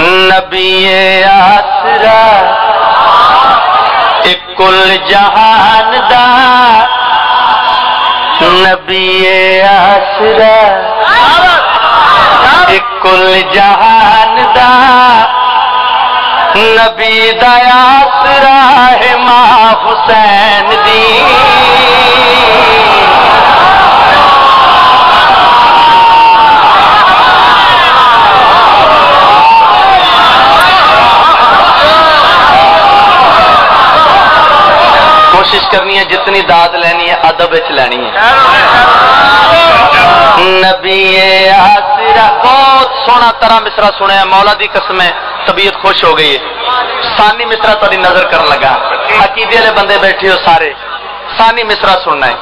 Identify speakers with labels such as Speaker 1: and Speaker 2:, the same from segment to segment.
Speaker 1: نبی آسرا کل جہان دا نبی آسرا کل جہان دا نبی دا آسرا ہے ماں حسین دی کوشش کرنی ہے جتنی داد لینی ہے ادب وچ لینی ہے نبی آسرا بہت سونا طرح مصرا سنیا مولا دی قسم ہے طبیعت خوش ہو گئی ہے ثانی مصرا تاری نظر کرن لگا عقیدے والے بندے بیٹھے ہو سارے ثانی مصرا سننا ہے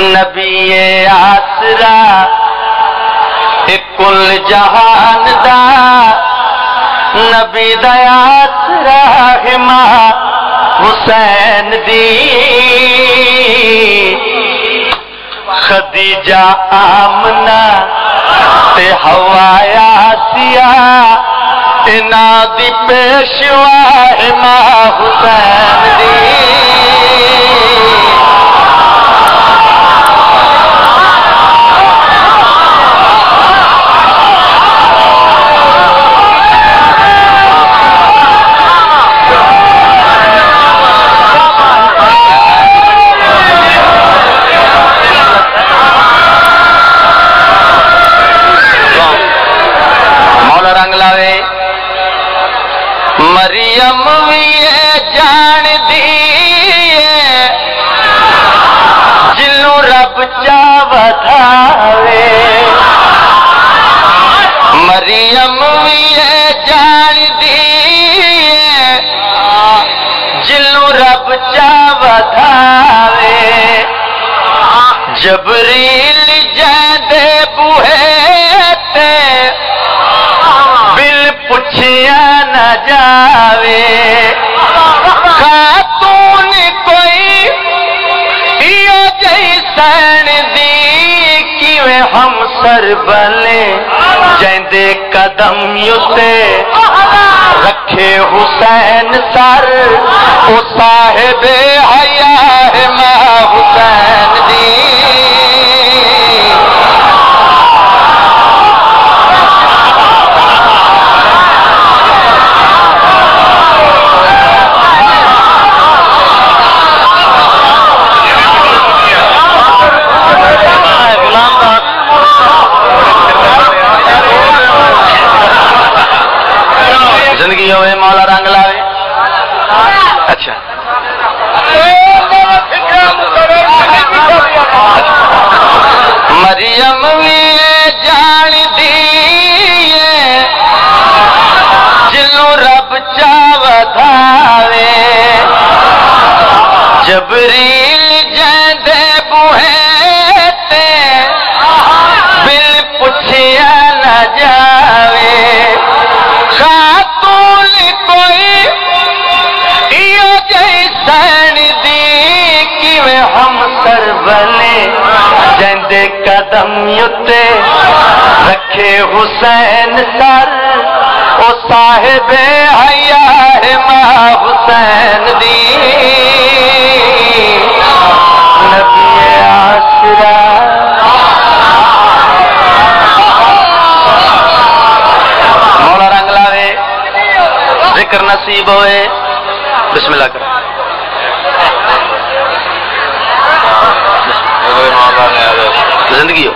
Speaker 1: نبی آسرا کل جہان دا نبی دا آسرا ہے ماں حسین دی خدیجہ آمنہ تے حوا آسیہ انا دی پیشوا ہے ماں حسین دی مریم بھی جان دی جنوں رب چاہے مریم بھی جان دی جنوں رب چاہے جبریل جاندے بوہے تے بل پوچھیا نہ جاوے خاتون کوئی یہ جیسن دی کیویں ہم سر بلے جیندے قدم یوتے رکھے حسین سر او صاحب حیا ہے ماں حسین دی زندگی ہوئے مولا رنگ لاوے اچھا مریم بھی جان دی جنوں رب چاہے جبریل جاندے بوہے تے بل پوچھیا نہ جاوے خاتون کوئی یہ جیسن دی کیویں ہم سر بلے جیندے قدم یوتے رکھے حسین سر او صاحب حیا ہے ماں حسین دی نبی آسرا مولا رنگ لاوے ذکر نصیب ہوئے بسم اللہ کرو زندگی ہو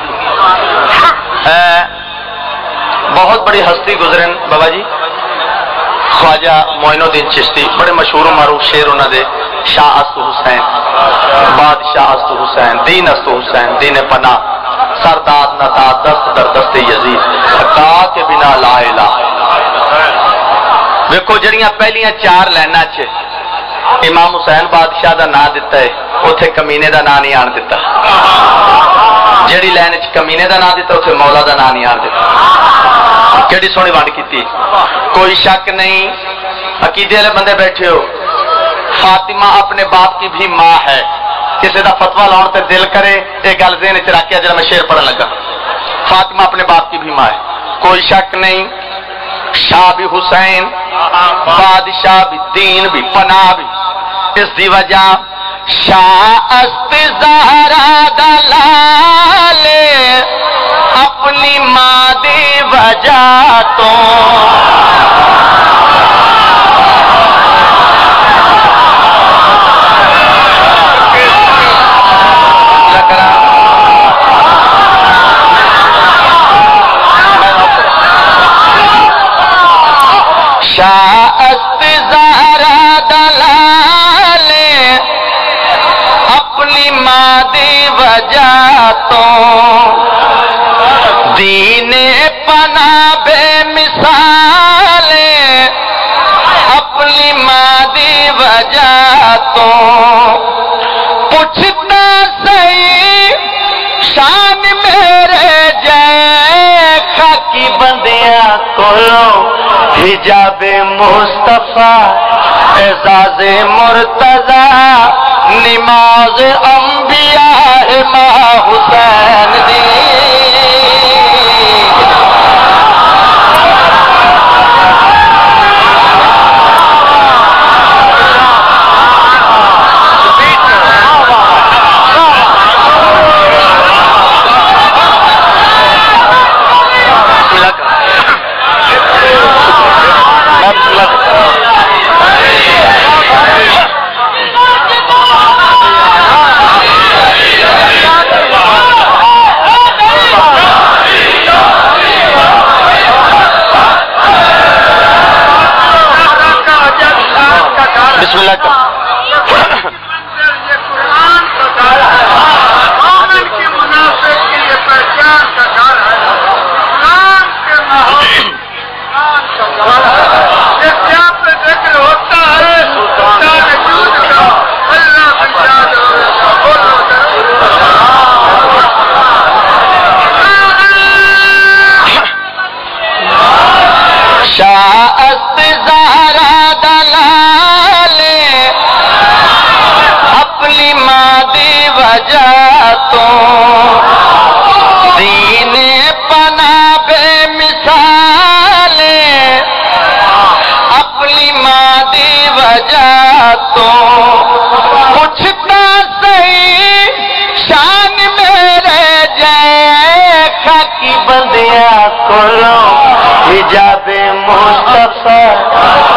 Speaker 1: بہت بڑی ہستی گزرن بابا جی خواجہ معین الدین چشتی بڑے مشہور و معروف شعر انہوں نے شاہ است حسین بادشاہ است حسین دین است حسین دین پناہ سرداد نتا دست در دست یزید حقا کے بنا لا الہ ویکھو جڑیاں پہلیاں چار لائناں چ امام حسین بادشاہ دا نام دیتا ہے اوتھے کمینے دا نام نہیں آن دیتا جڑی لائن چ کمینے دا نام دیتا اوتھے مولا دا نام نہیں آن دیتا کیڑی سونی ونڈ کیتی کوئی شک نہیں عقیدے والے بندے بیٹھے ہو فاطمہ اپنے باپ کی بھی ماں ہے کسی دا فتویٰ لاؤن تے دل کرے ایک گل ذہن چ رکھ کے جڑا میں شعر پڑھن لگا فاطمہ اپنے باپ کی بھی ماں ہے کوئی شک نہیں شاہ بھی حسین بادشاہ بھی دین بھی پناہ بھی اس دی وجہ شاہ است زہرا دلالے اپنی ماں دی وجہ تو شاہ است زہرا دلالے اپنی ماں دی وجہ تو دین پناہ بے مثالے اپنی ماں دی وجہ تو پوچھتا صحیح شان میرے جے خاکی بندیاں کولوں حجاب مصطفیٰ اعزاز مرتضیٰ نماز انبیاء ماں حسین دی بسم اللہ کا یہ قرآن کا گھر ہے مومن کی منافق کی یہ پہچان کا گھر ہے قرآن کے ماحول قرآن کا گھر ہے اس جہاں پہ ذکر ہوتا ہے سلطان جود کا اللہ بشاد شاہ است زہرا دلالے اپنی ماں دی وجہ تو دین پناہ بے مثالے اپنی ماں دی وجہ تو پوچھتا صحیح شان میرے جے خاکی بندیاں کولوں حجاب مصطفیٰ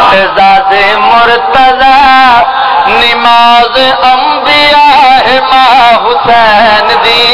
Speaker 1: اعزاز مرتضیٰ نماز انبیاء ماں حسین دی